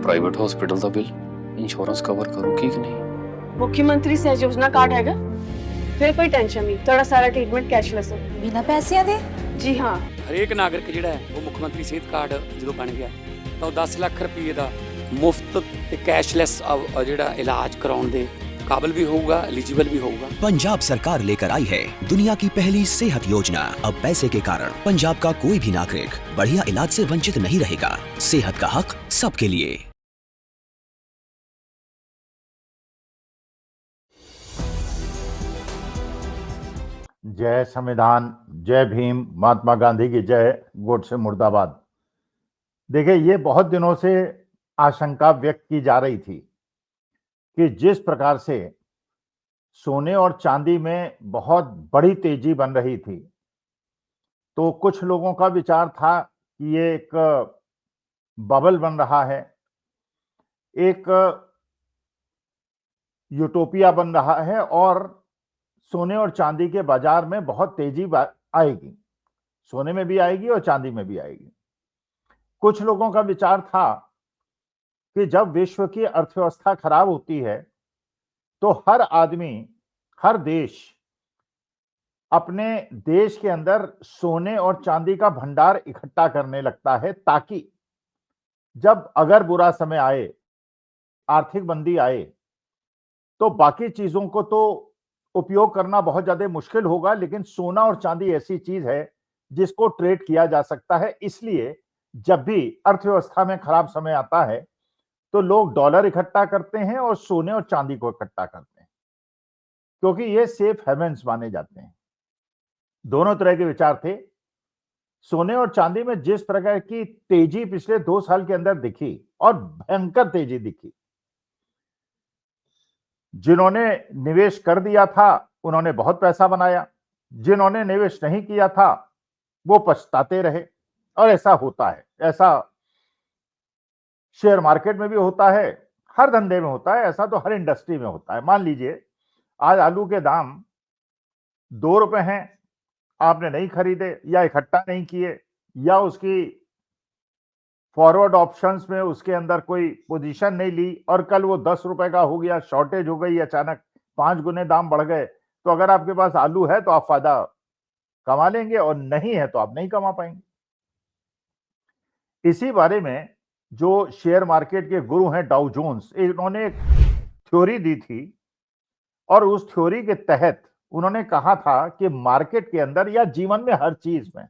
Private hospital ਦਾ bill insurance cover ਕਰੂਗੀ ਕਿ ਨਹੀਂ। मुख्यमंत्री सहज योजना कार्ड हैगा, फिर कोई टेंशन नहीं, थोड़ा सारा ट्रीटमेंट कैशलेस है। बिना पैसिਆਂ ਦੇ जी हाँ, ਹਰੇਕ ਨਾਗਰਿਕ ਜਿਹੜਾ ਹੈ ਉਹ ਮੁੱਖ ਮੰਤਰੀ ਸਿਹਤ ਕਾਰਡ ਜਦੋਂ ਬਣ ਗਿਆ ਤਾਂ ਉਹ 10 ਲੱਖ ਰੁਪਏ ਦਾ ਮੁਫਤ ਤੇ ਕੈਸ਼ਲੈਸ ਜਿਹੜਾ ਇਲਾਜ ਕਰਾਉਣ ਦੇ काबिल भी होगा, एलिजिबल भी होगा। पंजाब सरकार लेकर आई है दुनिया की पहली सेहत योजना। अब पैसे के कारण पंजाब का कोई भी नागरिक बढ़िया इलाज से वंचित नहीं रहेगा। सेहत का हक सबके लिए। जय संविधान, जय भीम, महात्मा गांधी की जय, गोडसे मुर्दाबाद। देखिए, ये बहुत दिनों से आशंका व्यक्त की जा रही थी कि जिस प्रकार से सोने और चांदी में बहुत बड़ी तेजी बन रही थी, तो कुछ लोगों का विचार था कि ये एक बबल बन रहा है, एक यूटोपिया बन रहा है और सोने और चांदी के बाजार में बहुत तेजी आएगी। सोने में भी आएगी और चांदी में भी आएगी। कुछ लोगों का विचार था कि जब विश्व की अर्थव्यवस्था खराब होती है तो हर आदमी, हर देश अपने देश के अंदर सोने और चांदी का भंडार इकट्ठा करने लगता है, ताकि जब अगर बुरा समय आए, आर्थिक मंदी आए, तो बाकी चीजों को तो उपयोग करना बहुत ज्यादा मुश्किल होगा, लेकिन सोना और चांदी ऐसी चीज है जिसको ट्रेड किया जा सकता है। इसलिए जब भी अर्थव्यवस्था में खराब समय आता है तो लोग डॉलर इकट्ठा करते हैं और सोने और चांदी को इकट्ठा करते हैं, क्योंकि ये सेफ हेवन्स माने जाते हैं। दोनों तरह के विचार थे। सोने और चांदी में जिस प्रकार की तेजी पिछले 2 साल के अंदर दिखी, और भयंकर तेजी दिखी, जिन्होंने निवेश कर दिया था उन्होंने बहुत पैसा बनाया, जिन्होंने निवेश नहीं किया था वो पछताते रहे। और ऐसा होता है, ऐसा शेयर मार्केट में भी होता है, हर धंधे में होता है, ऐसा तो हर इंडस्ट्री में होता है। मान लीजिए आज आलू के दाम 2 रुपए हैं, आपने नहीं खरीदे या इकट्ठा नहीं किए, या उसकी फॉरवर्ड ऑप्शंस में उसके अंदर कोई पोजीशन नहीं ली, और कल वो 10 रुपए का हो गया, शॉर्टेज हो गई, अचानक 5 गुने दाम बढ़ गए, तो अगर आपके पास आलू है तो आप फायदा कमा लेंगे, और नहीं है तो आप नहीं कमा पाएंगे। इसी बारे में जो शेयर मार्केट के गुरु हैं डाउ जोन्स, इन्होंने एक थ्योरी दी थी, और उस थ्योरी के तहत उन्होंने कहा था कि मार्केट के अंदर या जीवन में हर चीज में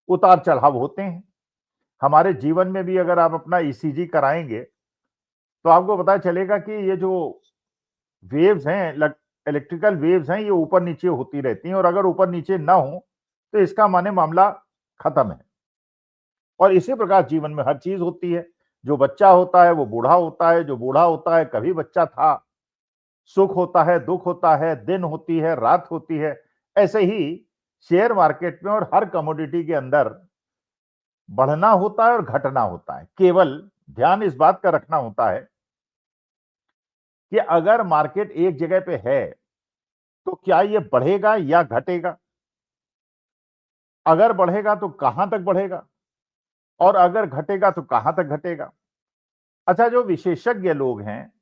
उतार चढ़ाव होते हैं। हमारे जीवन में भी अगर आप अपना ईसीजी कराएंगे तो आपको पता चलेगा कि ये जो वेव्स हैं, इलेक्ट्रिकल वेव्स हैं, ये ऊपर नीचे होती रहती हैं, और अगर ऊपर नीचे ना हो तो इसका माने मामला खत्म है। और इसी प्रकार जीवन में हर चीज होती है। जो बच्चा होता है वो बूढ़ा होता है, जो बूढ़ा होता है कभी बच्चा था। सुख होता है, दुख होता है, दिन होती है, रात होती है। ऐसे ही शेयर मार्केट में और हर कमोडिटी के अंदर बढ़ना होता है और घटना होता है। केवल ध्यान इस बात का रखना होता है कि अगर मार्केट एक जगह पे है तो क्या ये बढ़ेगा या घटेगा, अगर बढ़ेगा तो कहां तक बढ़ेगा, और अगर घटेगा तो कहां तक घटेगा। अच्छा, जो विशेषज्ञ लोग हैं,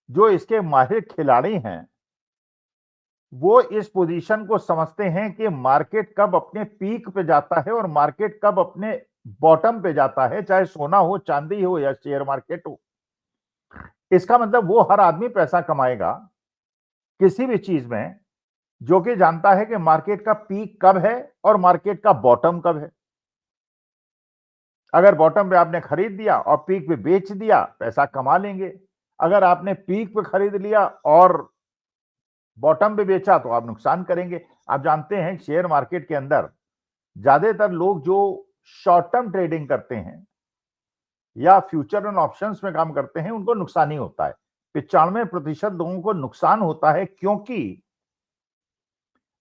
जो इसके माहिर खिलाड़ी हैं, वो इस पोजीशन को समझते हैं कि मार्केट कब अपने पीक पे जाता है और मार्केट कब अपने बॉटम पे जाता है, चाहे सोना हो, चांदी हो या शेयर मार्केट हो। इसका मतलब वो हर आदमी पैसा कमाएगा किसी भी चीज में जो कि जानता है कि मार्केट का पीक कब है और मार्केट का बॉटम कब है। अगर बॉटम पे आपने खरीद दिया और पीक पे बेच दिया, पैसा कमा लेंगे। अगर आपने पीक पे खरीद लिया और बॉटम पे बेचा तो आप नुकसान करेंगे। आप जानते हैं शेयर मार्केट के अंदर ज्यादातर लोग जो शॉर्ट टर्म ट्रेडिंग करते हैं या फ्यूचर एंड ऑप्शंस में काम करते हैं, उनको नुकसान ही होता है। 95% लोगों को नुकसान होता है, क्योंकि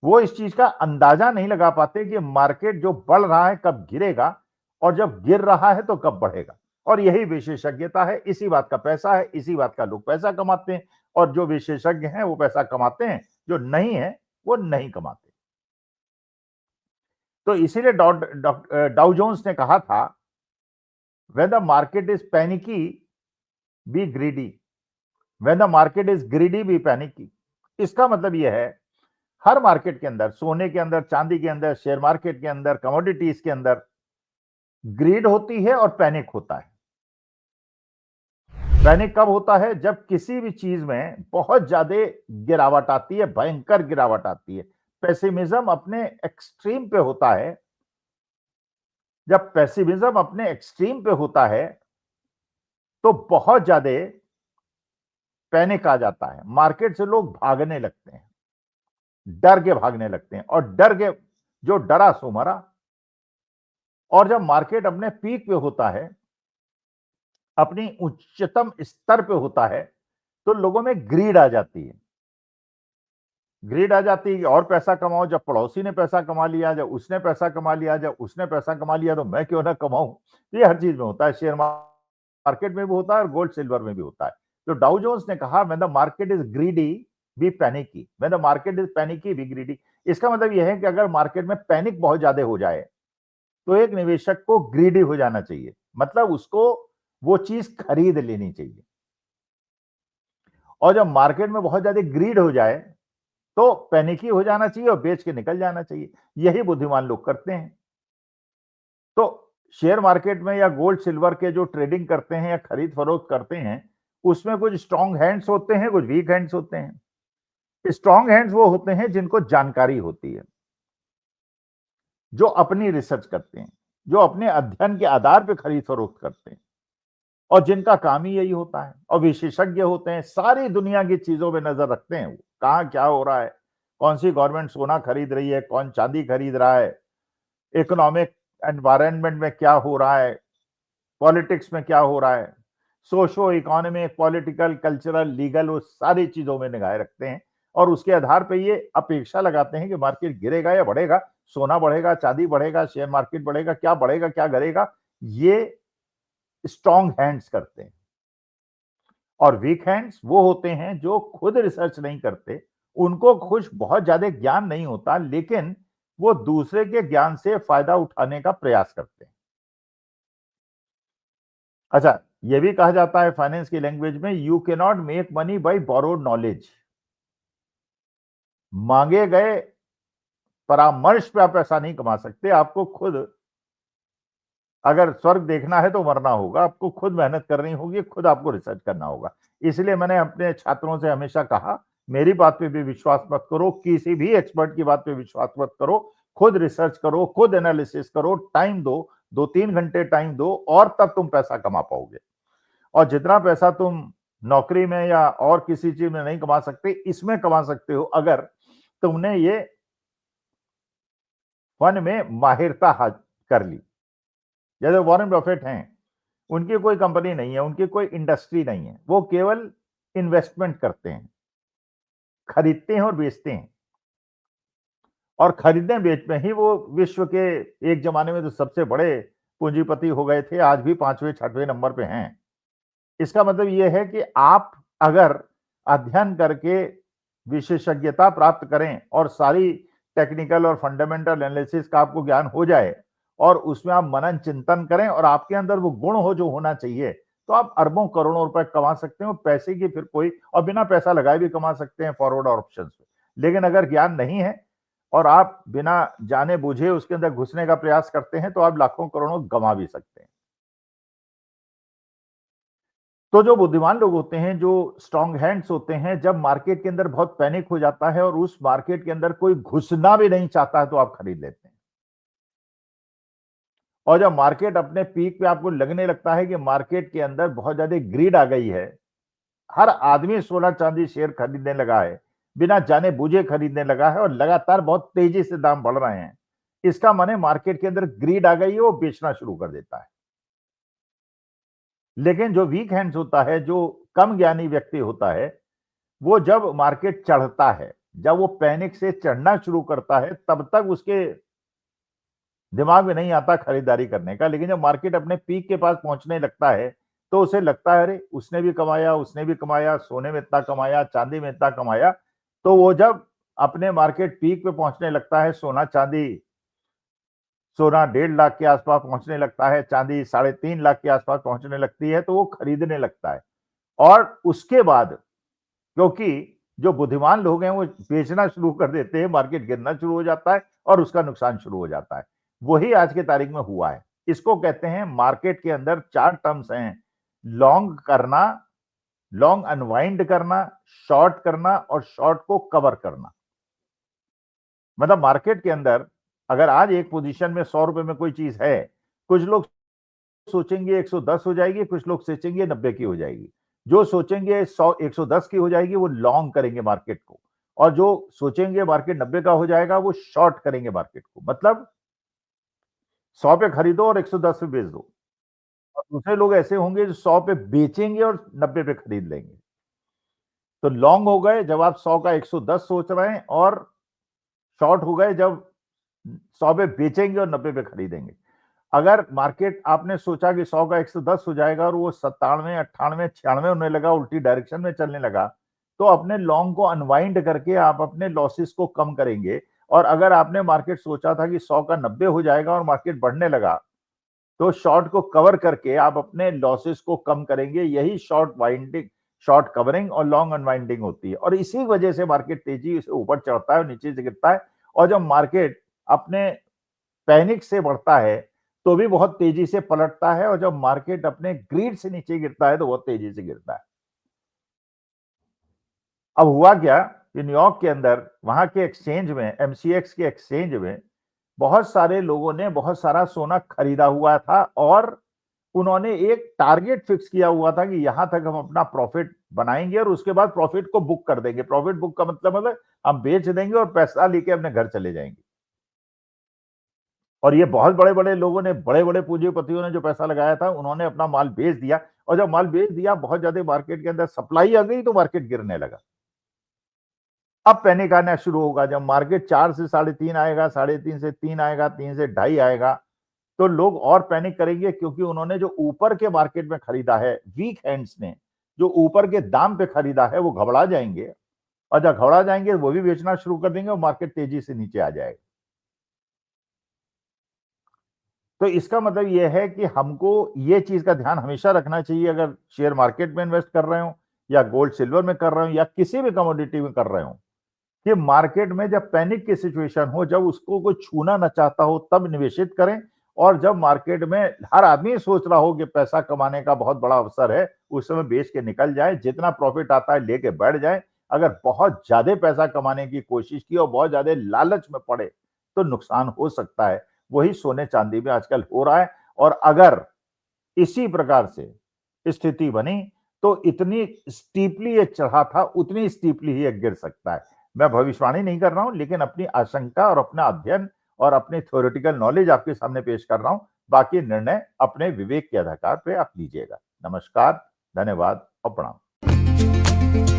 वो इस चीज का अंदाजा नहीं लगा पाते कि मार्केट जो बढ़ रहा है कब गिरेगा, और जब गिर रहा है तो कब बढ़ेगा। और यही विशेषज्ञता है, इसी बात का पैसा है, इसी बात का लोग पैसा कमाते हैं। और जो विशेषज्ञ हैं वो पैसा कमाते हैं, जो नहीं है वो नहीं कमाते। तो इसीलिए डाउ जोन्स ने कहा था When the market is panicky, be greedy. When the market is greedy, be panicky. इसका मतलब यह है हर मार्केट के अंदर, सोने के अंदर, चांदी के अंदर, शेयर मार्केट के अंदर, कमोडिटीज के अंदर ग्रीड होती है और पैनिक होता है। पैनिक कब होता है? जब किसी भी चीज में बहुत ज्यादा गिरावट आती है, भयंकर गिरावट आती है। पेसिमिज्म अपने एक्सट्रीम पे होता है। जब पेसिमिज्म अपने एक्सट्रीम पे होता है तो बहुत ज्यादा पैनिक आ जाता है, मार्केट से लोग भागने लगते हैं, डर के भागने लगते हैं, और डर के जो डरा सो मरा। और जब मार्केट अपने पीक पे होता है, अपनी उच्चतम स्तर पे होता है, तो लोगों में ग्रीड आ जाती है। ग्रीड आ जाती है कि और पैसा कमाओ। जब पड़ोसी ने पैसा कमा लिया, जब उसने पैसा कमा लिया, जब उसने पैसा कमा लिया, तो मैं क्यों ना कमाऊं। ये हर चीज में होता है, शेयर मार्केट में भी होता है और गोल्ड सिल्वर में भी होता है। तो डाउ जोन्स ने कहा when the market is greedy be panicky, when the market is panicky be greedy. इसका मतलब यह है कि अगर मार्केट में पैनिक बहुत ज्यादा हो जाए तो एक निवेशक को ग्रीडी हो जाना चाहिए, मतलब उसको वो चीज खरीद लेनी चाहिए। और जब मार्केट में बहुत ज्यादा ग्रीड हो जाए तो पैनिकी हो जाना चाहिए और बेच के निकल जाना चाहिए। यही बुद्धिमान लोग करते हैं। तो शेयर मार्केट में या गोल्ड सिल्वर के जो ट्रेडिंग करते हैं या खरीद फरोख्त करते हैं, उसमें कुछ स्ट्रांग हैंड्स होते हैं, कुछ वीक हैंड्स होते हैं। स्ट्रांग हैंड्स वो होते हैं जिनको जानकारी होती है, जो अपनी रिसर्च करते हैं, जो अपने अध्ययन के आधार पर खरीद फरोख्त करते हैं, और जिनका काम ही यही होता है। और विशेषज्ञ होते हैं, सारी दुनिया की चीजों में नजर रखते हैं, वो कहाँ क्या हो रहा है, कौन सी गवर्नमेंट सोना खरीद रही है, कौन चांदी खरीद रहा है, इकोनॉमिक एनवायरनमेंट में क्या हो रहा है, पॉलिटिक्स में क्या हो रहा है, socio economic, political, cultural, legal, वो सारी चीजों में निगाह रखते हैं। और उसके आधार पर ये अपेक्षा लगाते हैं कि मार्केट गिरेगा या बढ़ेगा, सोना बढ़ेगा, चांदी बढ़ेगा, शेयर मार्केट बढ़ेगा, क्या बढ़ेगा, क्या गिरेगा। ये स्ट्रॉन्ग हैंड्स करते हैं। और वीक हैंड्स वो होते हैं जो खुद रिसर्च नहीं करते, उनको कुछ बहुत ज्यादा ज्ञान नहीं होता, लेकिन वो दूसरे के ज्ञान से फायदा उठाने का प्रयास करते हैं। अच्छा, ये भी कहा जाता है फाइनेंस की लैंग्वेज में, you can not make money by borrowed knowledge. मांगे गए परामर्श पे आप पैसा नहीं कमा सकते। आपको खुद अगर स्वर्ग देखना है तो मरना होगा, आपको खुद मेहनत करनी होगी, खुद आपको रिसर्च करना होगा। इसलिए मैंने अपने छात्रों से हमेशा कहा, मेरी बात पे भी विश्वास मत करो, किसी भी एक्सपर्ट की बात पे विश्वास मत करो, खुद रिसर्च करो, खुद एनालिसिस करो, टाइम दो, 2-3 घंटे टाइम दो, और तब तुम पैसा कमा पाओगे। और जितना पैसा तुम नौकरी में या और किसी चीज में नहीं कमा सकते, इसमें कमा सकते हो अगर तुमने ये फन में माहिरता कर ली। जैसे वॉरेन बफेट हैं, उनकी कोई कंपनी नहीं है, उनकी कोई इंडस्ट्री नहीं है, वो केवल इन्वेस्टमेंट करते हैं, खरीदते हैं और बेचते हैं। और खरीदने बेच में ही वो विश्व के एक जमाने में तो सबसे बड़े पूंजीपति हो गए थे, आज भी 5वें-6वें नंबर पे हैं। इसका मतलब ये है कि आप अगर अध्ययन करके विशेषज्ञता प्राप्त करें और सारी टेक्निकल और फंडामेंटल एनालिसिस का आपको ज्ञान हो जाए और उसमें आप मनन चिंतन करें और आपके अंदर वो गुण हो जो होना चाहिए, तो आप अरबों करोड़ों रुपए कमा सकते हो। पैसे की फिर कोई, और बिना पैसा लगाए भी कमा सकते हैं फॉरवर्ड और ऑप्शंस पे। लेकिन अगर ज्ञान नहीं है और आप बिना जाने बूझे उसके अंदर घुसने का प्रयास करते हैं, तो आप लाखों करोड़ों गंवा भी सकते हैं। तो जो बुद्धिमान लोग होते हैं, जो स्ट्रॉन्ग हैंड्स होते हैं, जब मार्केट के अंदर बहुत पैनिक हो जाता है और उस मार्केट के अंदर कोई घुसना भी नहीं चाहता है, तो आप खरीद लेते हैं। और जब मार्केट अपने पीक पे आपको लगने लगता है कि मार्केट के अंदर बहुत ज्यादा ग्रीड आ गई है, हर आदमी सोना चांदी शेयर खरीदने लगा है, बिना जाने बूझे खरीदने लगा है और लगातार बहुत तेजी से दाम बढ़ रहे हैं, इसका माने मार्केट के अंदर ग्रीड आ गई है, वो बेचना शुरू कर देता है। लेकिन जो वीक हैंड्स होता है, जो कम ज्ञानी व्यक्ति होता है, वो जब मार्केट चढ़ता है, जब वो पैनिक से चढ़ना शुरू करता है, तब तक उसके दिमाग में नहीं आता खरीदारी करने का। लेकिन जब मार्केट अपने पीक के पास पहुंचने लगता है, तो उसे लगता है अरे उसने भी कमाया, उसने भी कमाया, सोने में इतना कमाया, चांदी में इतना कमाया। तो वो जब अपने मार्केट पीक पे पहुंचने लगता है, सोना चांदी सोना 1.5 लाख के आसपास पहुंचने लगता है, चांदी 3.5 लाख के आसपास पहुंचने लगती है, तो वो खरीदने लगता है। और उसके बाद क्योंकि जो बुद्धिमान लोग हैं वो बेचना शुरू कर देते हैं, मार्केट गिरना शुरू हो जाता है और उसका नुकसान शुरू हो जाता है। वही आज की तारीख में हुआ है। इसको कहते हैं, मार्केट के अंदर 4 टर्म्स हैं, लॉन्ग करना, लॉन्ग अनवाइंड करना, शॉर्ट करना और शॉर्ट को कवर करना। मतलब मार्केट के अंदर अगर आज एक पोजीशन में 100 रुपए में कोई चीज है, कुछ लोग सोचेंगे 110 हो जाएगी, कुछ लोग सोचेंगे 90 की हो जाएगी। जो सोचेंगे 110 की हो जाएगी वो लॉन्ग करेंगे मार्केट को, और जो सोचेंगे मार्केट 90 का हो जाएगा वो शॉर्ट करेंगे मार्केट को। मतलब 100 पे खरीदो और 110 पे बेच दो। और दूसरे लोग ऐसे होंगे जो 100 पे बेचेंगे और 90 पे खरीद लेंगे। तो लॉन्ग हो गए जब आप 100 का 110 सोच रहे हैं, और शॉर्ट हो गए जब 100 पे बेचेंगे और 90 पे खरीदेंगे। अगर मार्केट आपने सोचा कि 100 का 110 हो जाएगा और वो 97, 98, 96 होने लगा, उल्टी डायरेक्शन में चलने लगा, तो अपने लॉन्ग को अनवाइंड करके आप अपने लॉसेस को कम करेंगे। और अगर आपने मार्केट सोचा था कि 100 का 90 हो जाएगा और मार्केट बढ़ने लगा, तो शॉर्ट को कवर करके आप अपने लॉसेस को कम करेंगे। यही शॉर्ट वाइंडिंग, शॉर्ट कवरिंग और लॉन्ग अनवाइंडिंग होती है। और इसी वजह से मार्केट तेजी से ऊपर चढ़ता है और नीचे से गिरता है। और जब मार्केट अपने पैनिक से बढ़ता है तो भी बहुत तेजी से पलटता है, और जब मार्केट अपने ग्रीड से नीचे गिरता है तो बहुत तेजी से गिरता है। अब हुआ क्या कि न्यूयॉर्क के अंदर वहां के एक्सचेंज में, एमसीएक्स के एक्सचेंज में बहुत सारे लोगों ने बहुत सारा सोना खरीदा हुआ था, और उन्होंने एक टारगेट फिक्स किया हुआ था कि यहां तक हम अपना प्रॉफिट बनाएंगे और उसके बाद प्रॉफिट को बुक कर देंगे। प्रॉफिट बुक का मतलब हम बेच देंगे और पैसा लेके अपने घर चले जाएंगे। और ये बहुत बड़े बड़े लोगों ने, बड़े बड़े पूंजीपतियों ने जो पैसा लगाया था, उन्होंने अपना माल बेच दिया। और जब माल बेच दिया, बहुत ज्यादा मार्केट के अंदर सप्लाई आ गई, तो मार्केट गिरने लगा। अब पैनिक आना शुरू होगा। जब मार्केट 4 से 3.5 आएगा, 3.5 से 3 आएगा, 3 से 2.5 आएगा, तो लोग और पैनिक करेंगे, क्योंकि उन्होंने जो ऊपर के मार्केट में खरीदा है, वीक हैंड्स ने जो ऊपर के दाम पे खरीदा है, वो घबरा जाएंगे। और जब घबरा जाएंगे वो भी बेचना शुरू कर देंगे और मार्केट तेजी से नीचे आ जाएगा। तो इसका मतलब यह है कि हमको ये चीज का ध्यान हमेशा रखना चाहिए, अगर शेयर मार्केट में इन्वेस्ट कर रहे हो, या गोल्ड सिल्वर में कर रहे हो, या किसी भी कमोडिटी में कर रहे हो, कि मार्केट में जब पैनिक की सिचुएशन हो, जब उसको कोई छूना न चाहता हो, तब निवेशित करें। और जब मार्केट में हर आदमी सोच रहा हो कि पैसा कमाने का बहुत बड़ा अवसर है, उस समय बेच के निकल जाए, जितना प्रॉफिट आता है लेके बैठ जाए। अगर बहुत ज्यादा पैसा कमाने की कोशिश की और बहुत ज्यादा लालच में पड़े तो नुकसान हो सकता है। वही सोने चांदी में आजकल हो रहा है। और अगर इसी प्रकार से स्थिति बनी तो इतनी स्टीपली ये चढ़ा था, उतनी स्टीपली ही ये गिर सकता है। मैं भविष्यवाणी नहीं कर रहा हूं, लेकिन अपनी आशंका और अपना अध्ययन और अपनी थ्योरेटिकल नॉलेज आपके सामने पेश कर रहा हूं। बाकी निर्णय अपने विवेक के आधार पे आप लीजिएगा। नमस्कार, धन्यवाद और प्रणाम।